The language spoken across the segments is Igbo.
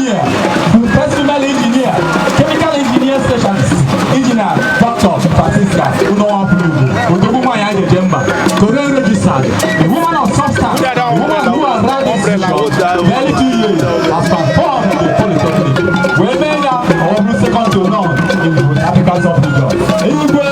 engineer, festival engineer, chemical engineer specialist, engineer, doctor, Francisca, Udoguma Jemba, Korean registered, a woman of substance, a woman who has run institution, barely 2 years, has transformed the Polytechnic. Women are second to none in the capitals of the world. Igwe!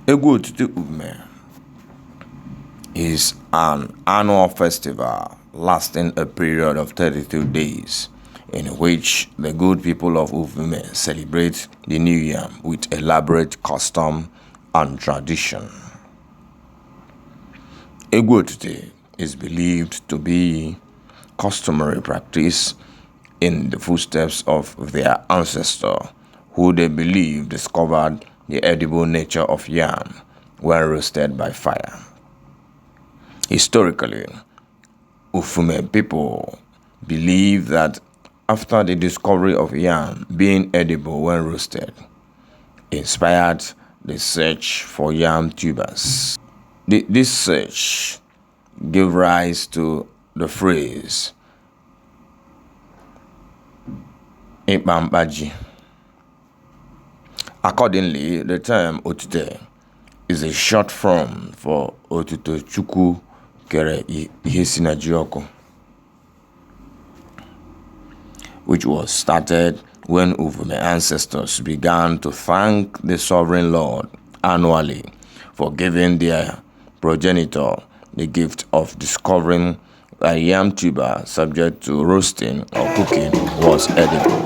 Egwu Otute UVUME is an annual festival lasting a period of 32 days in which the good people of UVUME celebrate the new yam with elaborate custom and tradition. Egwu Otute is believed to be customary practice in the footsteps of their ancestor, who they believe discovered the edible nature of yam when roasted by fire. Historically, UVUME people believe that after the discovery of yam being edible when roasted, inspired the search for yam tubers. This search gave rise to the phrase "Ikpambaji." Accordingly, the term Otute is a short form for Otuto Chukwu Kere Ihe Si na Jioko, which was started when UVUME ancestors began to thank the sovereign lord annually for giving their progenitor the gift of discovering a yam tuber subject to roasting or cooking was edible.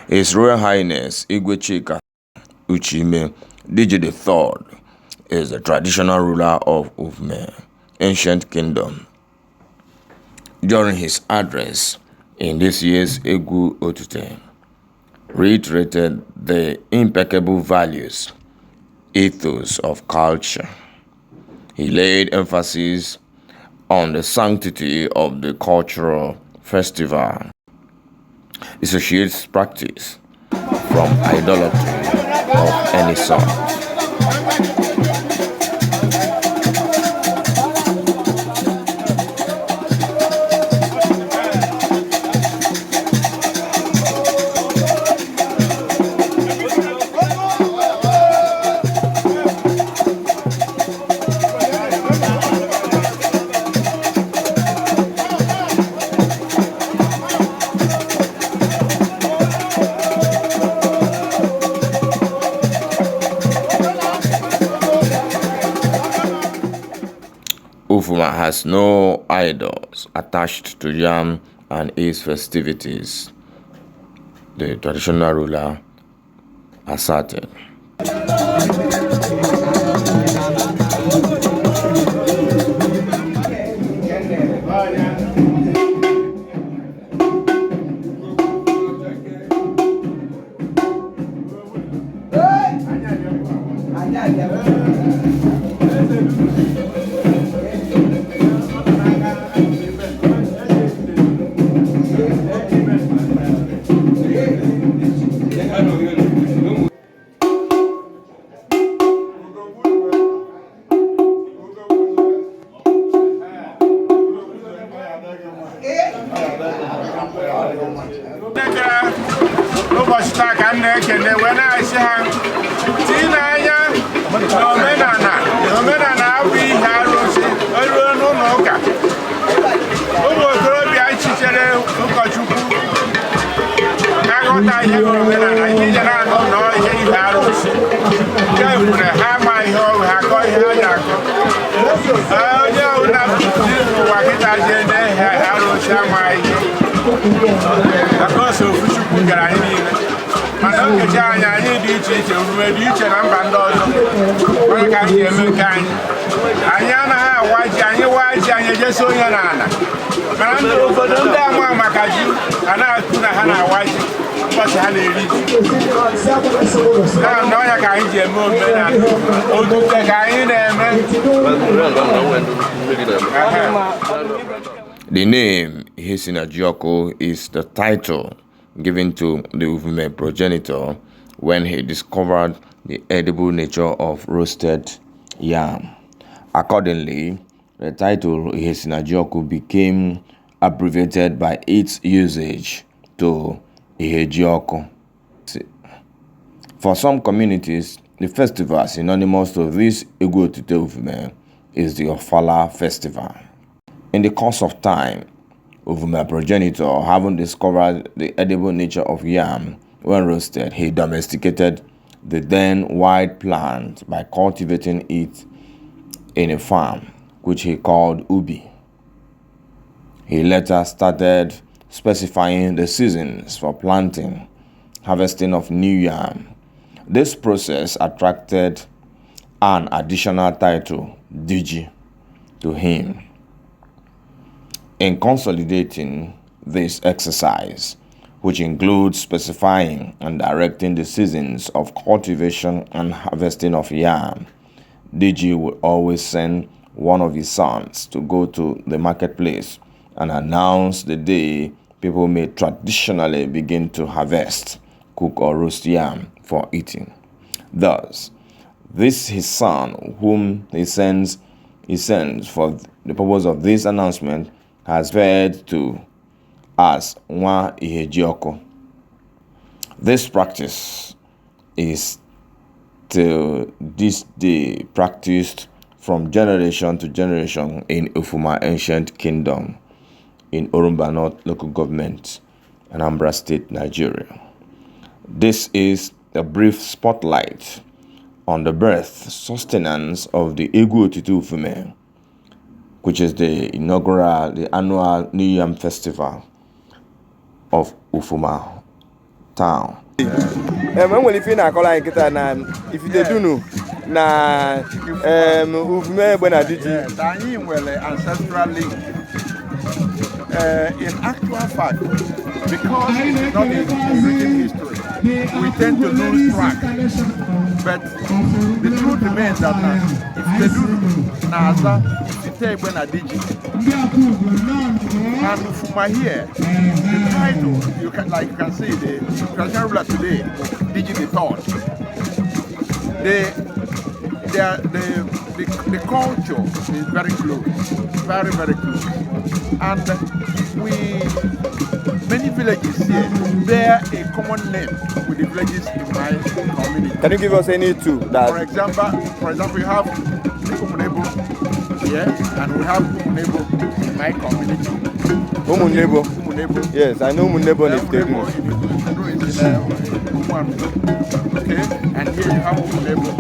His Royal Highness Igwe DIJI.What is the traditional ruler of UVUME, ancient kingdom. During his address in this year's Egwu Otute, reiterated the impeccable values, ethos of culture. He laid emphasis on the sanctity of the cultural festival, Dissociates practice from idolatry of any sort. Ufuma has no idols attached to yam and its festivities, the traditional ruler asserted. The name Igwe is the title given to the UVUME progenitor when he discovered the edible nature of roasted yam. Accordingly, the title Igwe became abbreviated by its usage to Igwe. For some communities, the festival synonymous to this Egwu Otute UVUME is the Ofala festival. In the course of time, UVUME progenitor, having discovered the edible nature of yam when roasted, he domesticated the then wild plant by cultivating it in a farm, which he called ubi. He later started specifying the seasons for planting, harvesting of new yam. This process attracted an additional title, DIJI, to him. In consolidating this exercise, which includes specifying and directing the seasons of cultivation and harvesting of yam, DIJI would always send one of his sons to go to the marketplace and announce the day people may traditionally begin to harvest, cook or roast yam for eating. Thus, this his son, whom he sends for the purpose of this announcement, has referred to as Nwa Igwe. This practice is till this day practiced from generation to generation in Ufuma Ancient Kingdom in Orumba North Local Government, Anambra State, Nigeria. This is a brief spotlight on the birth, sustenance of the Egwu Otute UVUME, which is the annual New Yam Festival of Ufuma town. If you do know, na UVUME when DIJI ancestral link. In actual fact, because it's not in written history, we tend to lose track. But the truth remains that if they do Naza, if they when a DIJI, and Ufuma here, the title, you can see the traditional ruler today, DIJI the culture is very close, very, very close. And many villages here bear a common name with the villages in my community. Can you give us any two? For example, we have Umunebo here, and we have Umunebo in my community. Umunebo? Umunebo. Yes, I know Umunebo in Igwe. Okay, and here you have Umunebo.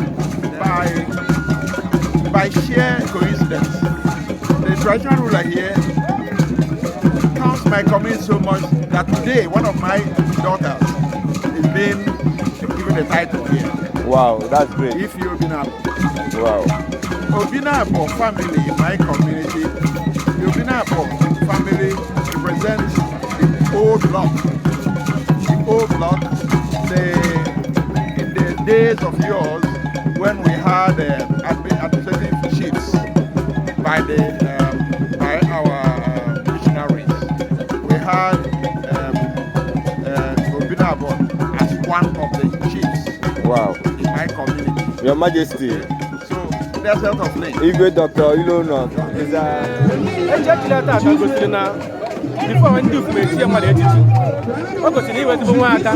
By sheer coincidence, the traditional ruler here counts my community so much that today one of my daughters is being given the title here. Wow, that's great. If you Obinabo. Wow. Obinabo family in my community, the Obinabo family represents the old block. The old block, in the days of yours, when we had administrative chiefs by our missionaries, we had Obinabo as one of the chiefs. Wow. In my community. Your Majesty. So there's a lot of things. Igwe Doctor Ilona is before when do for see am dey teach. O go see we do nwa aka.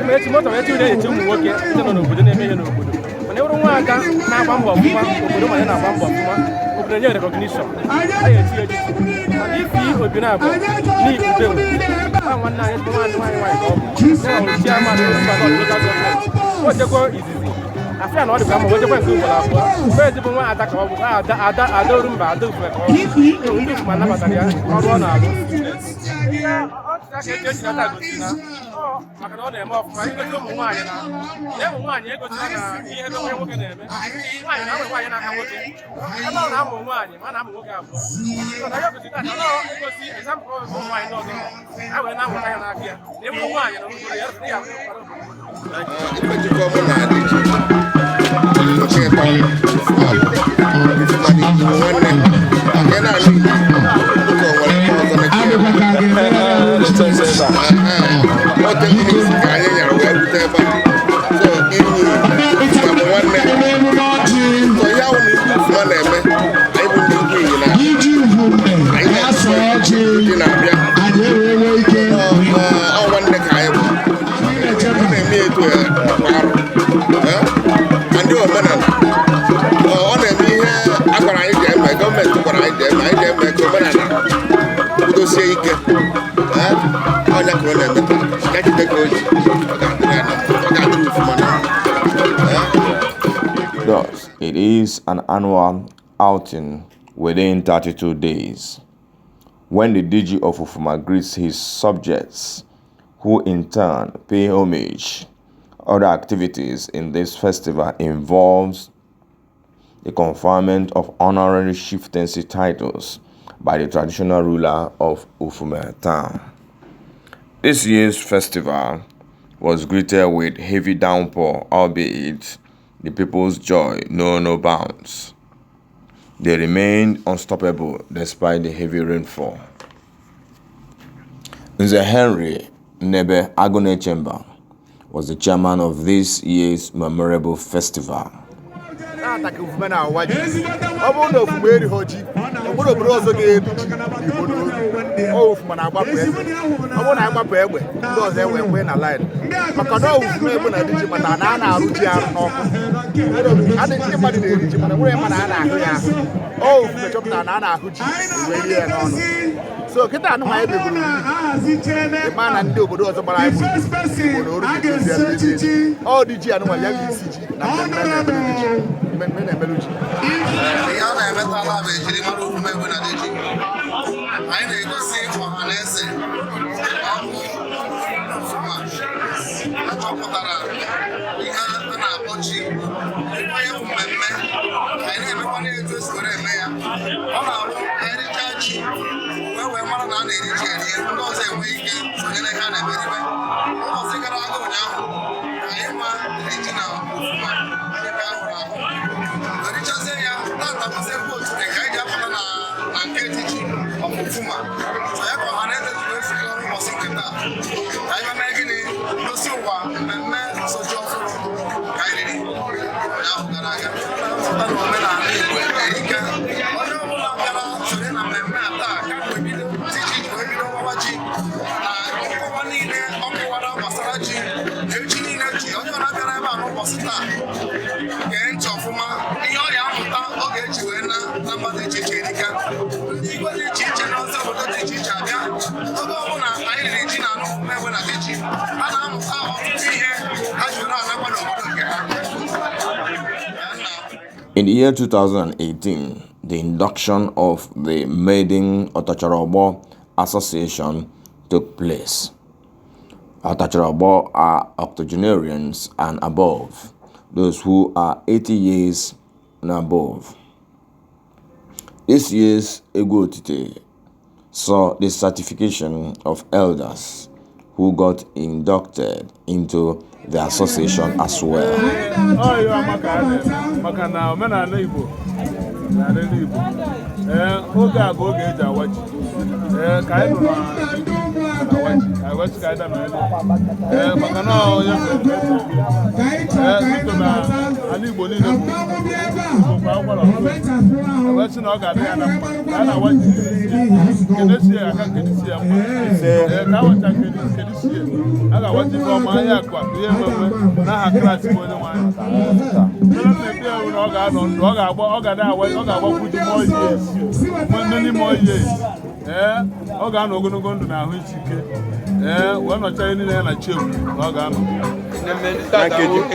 Me ti moto we ti dey teach mu woke no no obodo na eme no obodo. Mana uru nwa aka na agba mbọ ọfụma, obodo ma na agba mbọ ọfụma. Obodo nye recognition. Aye ti eji. And if you obi na abo ni ude mu. Ba nwanna anyị bụ nwanne nwanyị ko. Na o chairman of the local government. O jekwo izizi. Afia na ọ dị ka ma o jekwa nke ụbọla abụọ. Fe dị bụ nwa ata ka ọ bụ ada oru mba ada ufe ka ọ bụ. Ndị Ufuma nabatara ya ọrụ ọ na-arụ. Maka na ọ na-eme ọfụma igosi ụmụ nwaanyị na ụmụ nwaanyị egosila na ihe ebe nwoke na-eme nwaanyị na-amụ nwaanyị n'aka nwoke ebe ọ na-amụ nwaanyị ma na-amụ nwoke abụọ na ya gosi taata ọ egosi ezampụl ụmụ nwaanyị n'ọzọ ha wee na-amụta ya n'aka ya na ịmụ nwaanyị na n'obodo ya dị ya Thus, it is an annual outing within 32 days, when the DIJI of Ufuma greets his subjects, who in turn pay homage. Other activities in this festival involves the conferment of honorary chieftaincy titles by the traditional ruler of Ufuma town. This year's festival was greeted with heavy downpour, albeit the people's joy knew no bounds. They remained unstoppable despite the heavy rainfall. Nze Henry Nebe Agone Chamber was the chairman of this year's memorable festival. So kita anu mai be buru. The man and the obodo ozo bara ibu. All DIJI anu wa ya ECG na men meluji. Ya na emeta la be jiri maru Ufuma ebe na DIJI. Anyị na-egosi ọhaneze Ufuma. Achọpụtara ihe a na-akpọ chi. Onye mmemme anyị na-emekwa na-etu esi were eme ya. Ọ na-abụ anyị richaa chi wee mara na a na-eri ji eri ndị ọzọ enweghị ike sonye na ihe a na-emeribe. Ụbọchị gara aga ụnyaahụ na-eji na Ufuma ebe ahụrụ ahụ orichazie ya tata bụzi Egwu Otute ka anyị ji apụta na nke DIJI of Ufuma so ya ka ọha na eze ji wee zukọ ụbọchị nke taa ka anyị mee gịnị gosi ụwa mmemme soji ọhụrụ ka anyị riri ụnyaahụ gara aga pụta na omenala Igwe erika onye ọbụla bịara sore na mmemme a taa ka wee bido DIJI wee bido gbawa ji na nkọwa niile ọ kọwara gbasara ji echi niile ji onye ọbụla bịara ebe a n'ụbọchị taa gee ntị ọfụma ihe ọ ya amụta ọ ga-eji wee na mba dị iche iche erika ndị Igwe dị iche iche na ọzọ obodo dị iche iche abịa oge ọbụla anyị riri ji na anụ egbe na DIJI a na-amụta ọtụtụ ihe ha ji were anakwa n'obodo nke ha. In the year 2018, the induction of the maiden Otacharogbo Association took place. Otacharogbo are octogenarians and above, those who are 80 years and above. This year's Egwu Otute saw the certification of elders who got inducted into the association as well.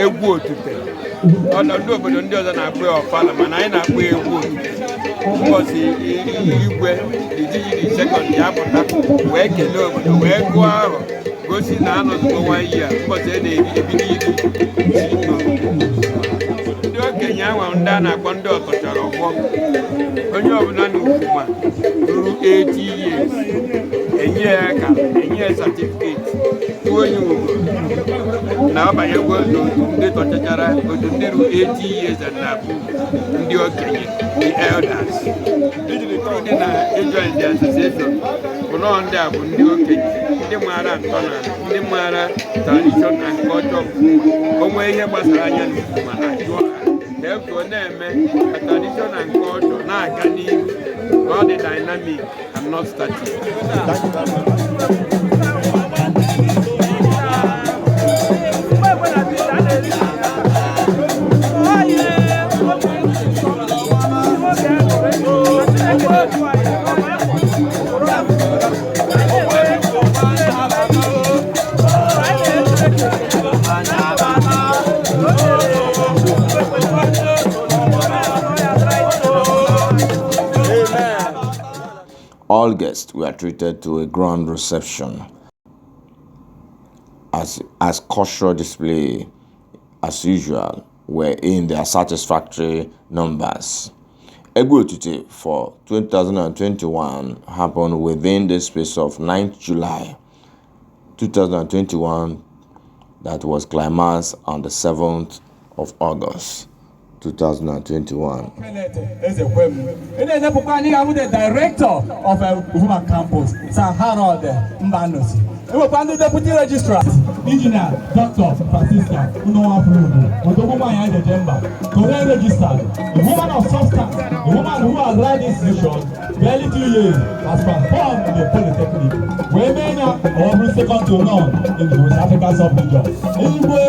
Egwu Otute ọnọdụ obodo ndị ọzọ na-akpọ ọfala mana anyị na-akpọ Egwu Otute ụbọchị Igwe DIJI sekọnd ya pụta wee kelee obodo wee gụọ ahụ gosi na anọzụgo nwa iyi a ụbọchị a na-ebido iri ndị okenye ahụ ndị a na-akpọ ndị Otacharogbo onye ọbụla na Ufuma ruru 80 years enye ya aka enye ya certificate onye ugwu na ọbanyegwo n'otu ndị tọchachara otu ndị ruru 80 years and above ndị okenye the elders ijiri tụrụ dị na join the association bụ nọọ ndị a bụ ndị okenye ndị maara ntọala ndị maara tradition and culture of Ufuma o nwee ihe gbasara anya na Ufuma na jụọ ha ka ọ na-eme ka tradition and culture na-aga n'ihu ka ọ dị dynamic and not static. All guests were treated to a grand reception as cultural display as usual were in their satisfactory numbers. Egwu Otute for 2021 happened within the space of 9th July 2021 that was climaxed on the 7th of August 2021. The director of Ufuma campus, Sir Harold Mbanosi. The deputy registrar, engineer, Dr. Francisca, the registered, a woman of substance, a woman who has led this institution barely 2 years, has performed in the Polytechnic. Women are second to none in the West African sub-region. Igwe!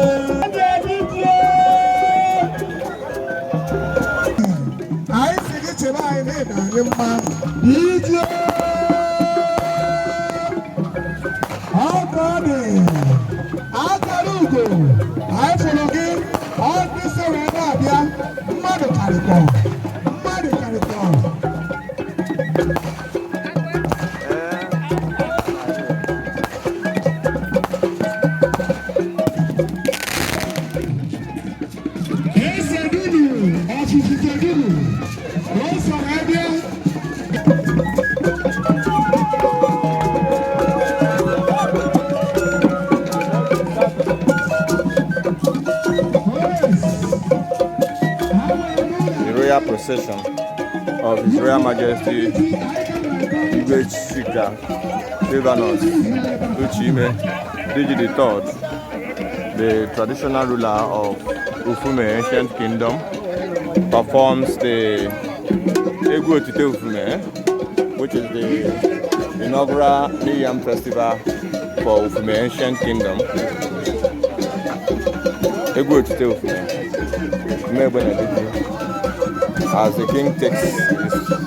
procession of His Royal Majesty Igwe UVUME DIJI.What, the traditional ruler of Ufuma ancient kingdom, performs the Egwu Otute, which is the inaugural New Yam festival for Ufuma ancient kingdom. Egwu Otute, as the king takes his